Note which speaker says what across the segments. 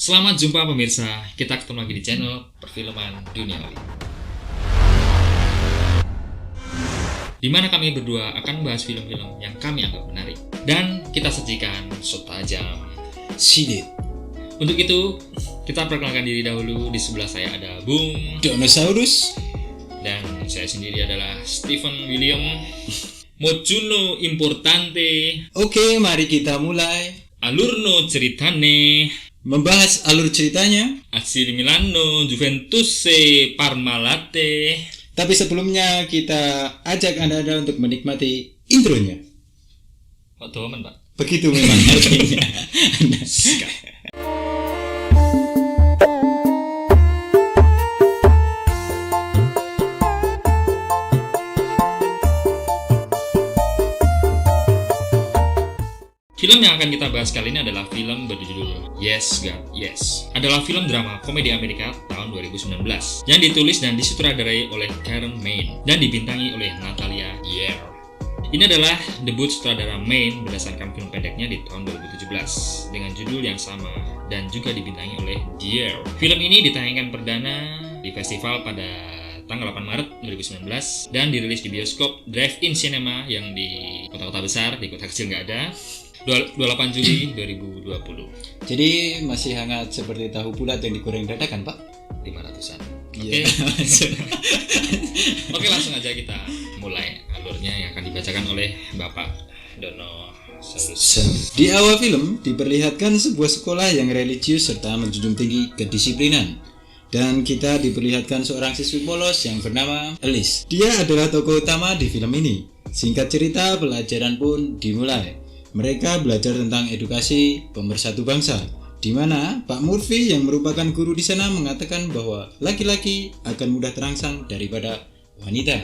Speaker 1: Selamat jumpa pemirsa, kita ketemu lagi di channel Perfilman Duniawi, di mana kami berdua akan membahas film-film yang kami anggap menarik dan kita sajikan setajam
Speaker 2: sidik.
Speaker 1: Untuk itu, kita perkenalkan diri dahulu. Di sebelah saya ada Bung
Speaker 2: Dinosaurus
Speaker 1: dan saya sendiri adalah Stephen William Mojuno Importante.
Speaker 2: Oke, mari kita mulai
Speaker 1: Alurno ceritane,
Speaker 2: membahas alur ceritanya.
Speaker 1: AC Milano, Juventus, Parmalat.
Speaker 2: Tapi sebelumnya kita ajak Anda untuk menikmati intronya.
Speaker 1: Kok doaman, Pak?
Speaker 2: Begitu memang artinya.
Speaker 1: Film yang akan kita bahas kali ini adalah film berjudul Yes God Yes. Adalah film drama komedi Amerika tahun 2019 yang ditulis dan disutradarai oleh Karen Maine dan dibintangi oleh Natalia Yer. Ini adalah debut sutradara Maine berdasarkan film pendeknya di tahun 2017 dengan judul yang sama dan juga dibintangi oleh Yer. Film ini ditayangkan perdana di festival pada tanggal 8 Maret 2019 dan dirilis di bioskop Drive-In Cinema yang di kota-kota besar, di kota kecil nggak ada, 28 Juli 2020.
Speaker 2: Jadi masih hangat seperti tahu bulat yang digoreng dadakan, Pak?
Speaker 1: 500-an.
Speaker 2: Iya.
Speaker 1: Oke, langsung aja kita mulai alurnya yang akan dibacakan oleh Bapak Dono Saurus.
Speaker 2: Di awal film diperlihatkan sebuah sekolah yang religius serta menjunjung tinggi kedisiplinan. Dan kita diperlihatkan seorang siswi polos yang bernama Alice. Dia adalah tokoh utama di film ini. Singkat cerita, pelajaran pun dimulai. Mereka belajar tentang edukasi pemersatu bangsa, di mana Pak Murphy yang merupakan guru di sana mengatakan bahwa laki-laki akan mudah terangsang daripada wanita,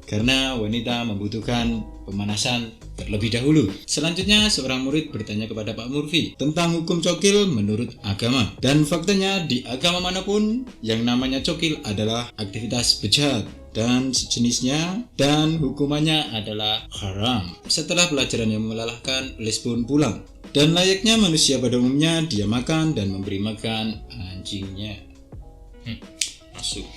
Speaker 2: karena wanita membutuhkan pemanasan terlebih dahulu. Selanjutnya, seorang murid bertanya kepada Pak Murphy tentang hukum cokil menurut agama. Dan faktanya di agama manapun yang namanya cokil adalah aktivitas bejat dan sejenisnya, dan hukumannya adalah haram. Setelah pelajaran yang melelahkan, Alice pun pulang. Dan layaknya manusia pada umumnya, dia makan dan memberi makan anjingnya.
Speaker 1: Masuk.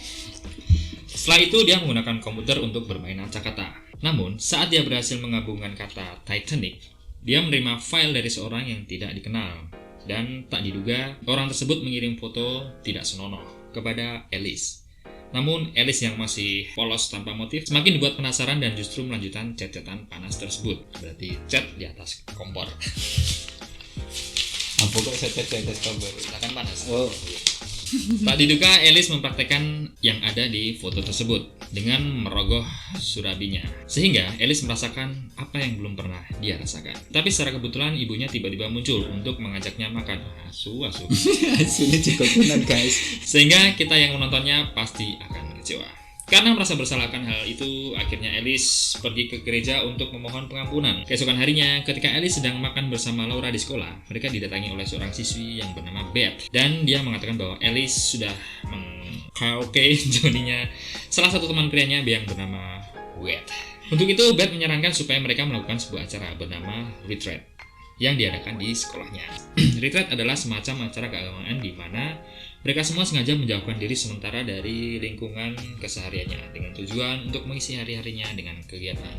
Speaker 1: Setelah itu dia menggunakan komputer untuk bermain acak-kata. Namun, saat dia berhasil menggabungkan kata Titanic, dia menerima file dari seorang yang tidak dikenal. Dan tak diduga, orang tersebut mengirim foto tidak senonoh kepada Alice. Namun, Alice yang masih polos tanpa motif semakin dibuat penasaran dan justru melanjutkan chat-chatan panas tersebut. Berarti chat di atas kompor.
Speaker 2: Apa kok saya chat kompor?
Speaker 1: Akan panas.
Speaker 2: Oh.
Speaker 1: Tak diduga, Alice mempraktekkan yang ada di foto tersebut dengan merogoh surabinya. Sehingga Alice merasakan apa yang belum pernah dia rasakan. Tapi secara kebetulan ibunya tiba-tiba muncul untuk mengajaknya makan. Asu.
Speaker 2: Sini cukup benar, guys.
Speaker 1: Sehingga kita yang menontonnya pasti akan kecewa. Karena merasa bersalah akan hal itu, akhirnya Alice pergi ke gereja untuk memohon pengampunan. Keesokan harinya, ketika Alice sedang makan bersama Laura di sekolah, mereka didatangi oleh seorang siswi yang bernama Beth. Dan dia mengatakan bahwa Alice sudah mengkaraoke Johnny-nya salah satu teman prianya yang bernama Wade. Untuk itu, Beth menyarankan supaya mereka melakukan sebuah acara bernama Retreat yang diadakan di sekolahnya. Retreat adalah semacam acara keagamaan di mana mereka semua sengaja menjauhkan diri sementara dari lingkungan kesehariannya dengan tujuan untuk mengisi hari-harinya dengan kegiatan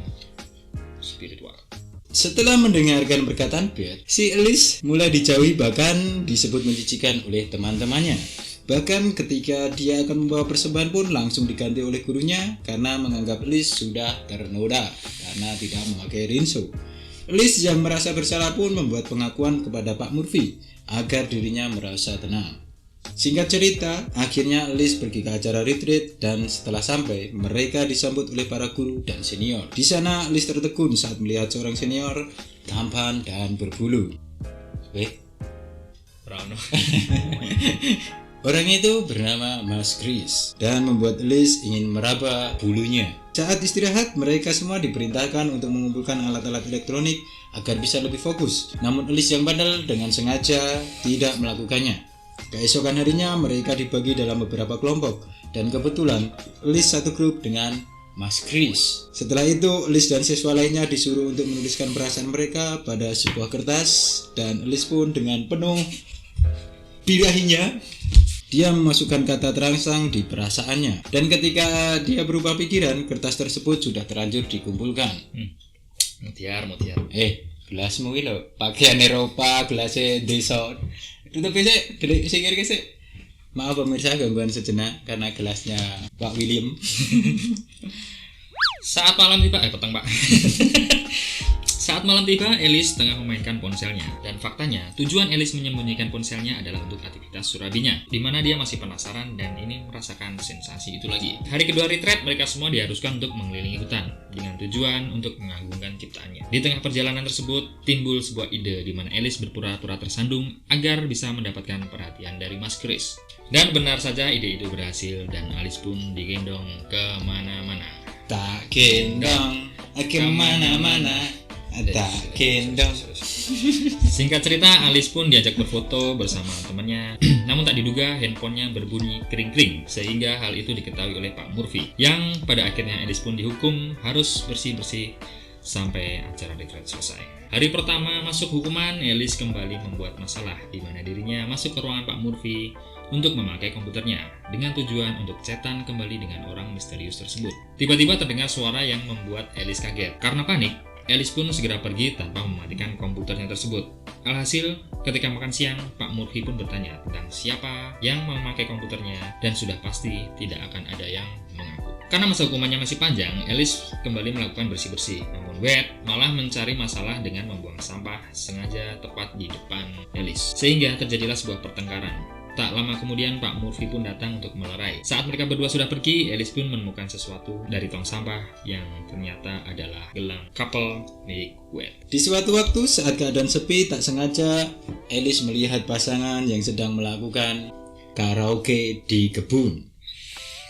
Speaker 1: spiritual.
Speaker 2: Setelah mendengarkan perkataan Beth, si Alice mulai dijauhi bahkan disebut menjijikan oleh teman-temannya. Bahkan ketika dia akan membawa persembahan pun langsung diganti oleh gurunya karena menganggap Alice sudah ternoda karena tidak memakai rinso. Alice yang merasa bersalah pun membuat pengakuan kepada Pak Murphy agar dirinya merasa tenang. Singkat cerita, akhirnya Alice pergi ke acara retreat dan setelah sampai, mereka disambut oleh para guru dan senior. Di sana, Alice tertegun saat melihat seorang senior tampan dan berbulu. Orang itu bernama Mas Chris dan membuat Alice ingin meraba bulunya. Saat istirahat, mereka semua diperintahkan untuk mengumpulkan alat-alat elektronik agar bisa lebih fokus. Namun Alice yang bandel dengan sengaja tidak melakukannya. Keesokan harinya mereka dibagi dalam beberapa kelompok dan kebetulan Alice satu grup dengan Mas Chris. Setelah itu, Alice dan siswa lainnya disuruh untuk menuliskan perasaan mereka pada sebuah kertas dan Alice pun dengan penuh birahinya, dia memasukkan kata terangsang di perasaannya. Dan ketika dia berubah pikiran, kertas tersebut sudah terlanjur dikumpulkan.
Speaker 1: Mutiar.
Speaker 2: Gelasmu ini lho, pakaian Eropa, gelasnya desa. Tutup sik, delik singkir sik. Maaf pemirsa gangguan sejenak karena gelasnya Pak William.
Speaker 1: Saat malam tiba, petang Pak. Saat malam tiba, Alice tengah memainkan ponselnya. Dan faktanya, tujuan Alice menyembunyikan ponselnya adalah untuk aktivitas surabinya, di mana dia masih penasaran dan ingin merasakan sensasi itu lagi. Hari kedua retreat, mereka semua diharuskan untuk mengelilingi hutan, dengan tujuan untuk mengagungkan ciptaannya. Di tengah perjalanan tersebut, timbul sebuah ide di mana Alice berpura-pura tersandung agar bisa mendapatkan perhatian dari Mas Chris. Dan benar saja ide itu berhasil dan Alice pun digendong kemana-mana.
Speaker 2: Tak gendong kemana-mana. Tak gendong.
Speaker 1: Singkat cerita, Alice pun diajak berfoto bersama temannya. Namun tak diduga handphonenya berbunyi kring-kring, sehingga hal itu diketahui oleh Pak Murphy, yang pada akhirnya Alice pun dihukum harus bersih-bersih sampai acara retreat selesai. Hari pertama masuk hukuman, Alice kembali membuat masalah, di mana dirinya masuk ke ruangan Pak Murphy untuk memakai komputernya dengan tujuan untuk chatan kembali dengan orang misterius tersebut. Tiba-tiba terdengar suara yang membuat Alice kaget. Karena panik, Alice pun segera pergi tanpa mematikan komputernya tersebut. Alhasil, ketika makan siang, Pak Murphy pun bertanya tentang siapa yang memakai komputernya dan sudah pasti tidak akan ada yang mengaku. Karena masa hukumannya masih panjang, Alice kembali melakukan bersih-bersih. Namun Wade malah mencari masalah dengan membuang sampah sengaja tepat di depan Alice. Sehingga terjadilah sebuah pertengkaran. Tak lama kemudian Pak Murphy pun datang untuk melerai. Saat mereka berdua sudah pergi, Alice pun menemukan sesuatu dari tong sampah yang ternyata adalah gelang couple milik Wade.
Speaker 2: Di suatu waktu saat keadaan sepi, tak sengaja Alice melihat pasangan yang sedang melakukan karaoke di kebun.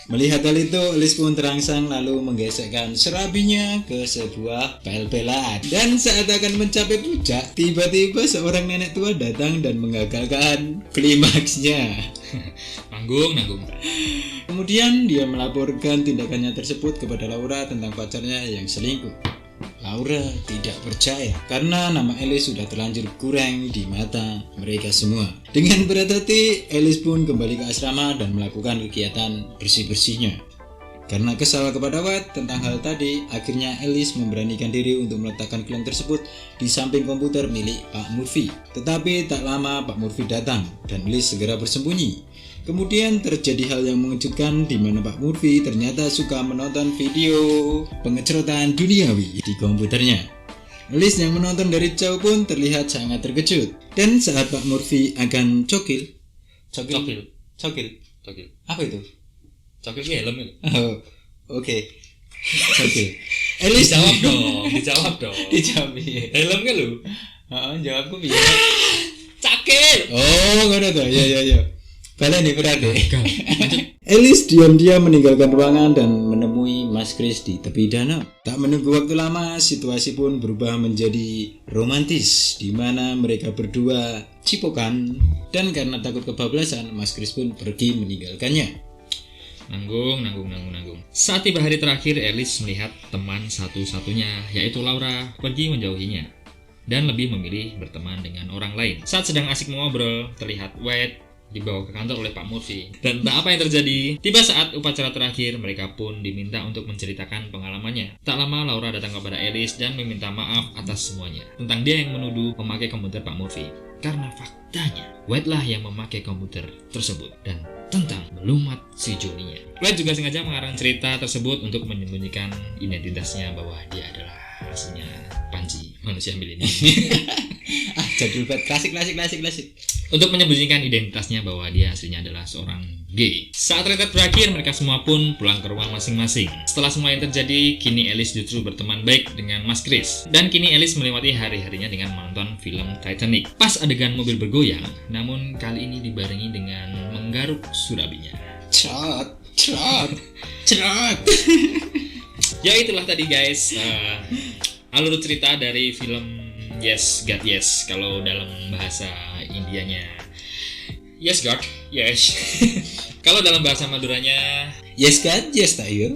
Speaker 2: Melihat hal itu, Alice pun terangsang lalu menggesekkan serabinya ke sebuah pel-pelan. Dan saat akan mencapai puncak, tiba-tiba seorang nenek tua datang dan menggagalkan klimaksnya.
Speaker 1: Nanggung.
Speaker 2: Kemudian dia melaporkan tindakannya tersebut kepada Laura tentang pacarnya yang selingkuh. Laura tidak percaya karena nama Alice sudah terlanjur kurang di mata mereka semua. Dengan berat hati, Alice pun kembali ke asrama dan melakukan kegiatan bersih-bersihnya. Karena kesal kepada Watt tentang hal tadi, akhirnya Alice memberanikan diri untuk meletakkan gelang tersebut di samping komputer milik Pak Murphy. Tetapi tak lama Pak Murphy datang dan Alice segera bersembunyi. Kemudian terjadi hal yang mengejutkan di mana Pak Murphy ternyata suka menonton video pengecerotan duniawi di komputernya. Alice yang menonton dari jauh pun terlihat sangat terkejut. Dan saat Pak Murphy akan cokil. Apa itu?
Speaker 1: Cokil helm itu.
Speaker 2: Oh, oke. Cokil. Alice
Speaker 1: Dijawab dong.
Speaker 2: Dijawab.
Speaker 1: Helm kan lu?
Speaker 2: Jawabku piye?
Speaker 1: Cakil.
Speaker 2: Oh, ngono to. Ya. Baleni berarti. Alice diam-diam meninggalkan ruangan dan menemui Mas Chris di tepi danau. Tak menunggu waktu lama, situasi pun berubah menjadi romantis, di mana mereka berdua cipokan, dan karena takut kebablasan, Mas Chris pun pergi meninggalkannya.
Speaker 1: Nanggung. Saat tiba hari terakhir, Alice melihat teman satu-satunya, yaitu Laura, pergi menjauhinya dan lebih memilih berteman dengan orang lain. Saat sedang asik mengobrol, terlihat Wade dibawa ke kantor oleh Pak Murphy. Dan entah apa yang terjadi, tiba saat upacara terakhir, mereka pun diminta untuk menceritakan pengalamannya. Tak lama Laura datang kepada Alice dan meminta maaf atas semuanya tentang dia yang menuduh memakai komputer Pak Murphy. Karena faktanya, Wade lah yang memakai komputer tersebut dan tentang melumat si Johnny-nya. Wade juga sengaja mengarang cerita tersebut untuk menyembunyikan identitasnya bahwa dia adalah aslinya Panji, manusia milenial.
Speaker 2: Jadul banget, klasik.
Speaker 1: Untuk menyembunyikan identitasnya bahwa dia aslinya adalah seorang gay. Saat retreat berakhir, mereka semua pun pulang ke rumah masing-masing. Setelah semua yang terjadi, kini Alice justru berteman baik dengan Mas Chris. Dan kini Alice melewati hari-harinya dengan menonton film Titanic. Pas adegan mobil bergoyang, namun kali ini dibarengi dengan menggaruk surabinya.
Speaker 2: Cerot.
Speaker 1: Ya itulah tadi guys, alur cerita dari film Yes God Yes. Kalau dalam bahasa Indianya Yes God Yes. Kalau dalam bahasa Maduranya
Speaker 2: Yes kan? Yes tak yo?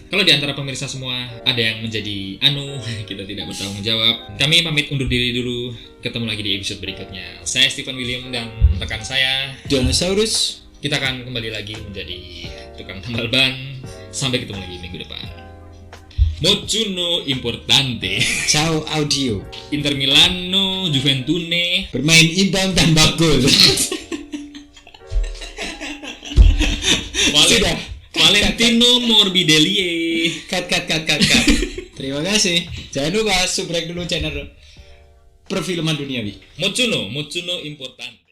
Speaker 1: Kalau di antara pemirsa semua ada yang menjadi kita tidak bertanggung jawab. Kami pamit undur diri dulu. Ketemu lagi di episode berikutnya. Saya Stephen William dan rekan saya
Speaker 2: Dinosaurus.
Speaker 1: Kita akan kembali lagi menjadi tukang tambal ban. Sampai ketemu lagi minggu depan. Mochuno importante.
Speaker 2: Ciao audio.
Speaker 1: Inter Milano, Juventune.
Speaker 2: Bermain imbang tanpa gol. Sudah.
Speaker 1: Valentino Morbidelli.
Speaker 2: Cut. Terima kasih. Jangan lupa subscribe dulu channel Perfilman Duniawi.
Speaker 1: Mochuno importante.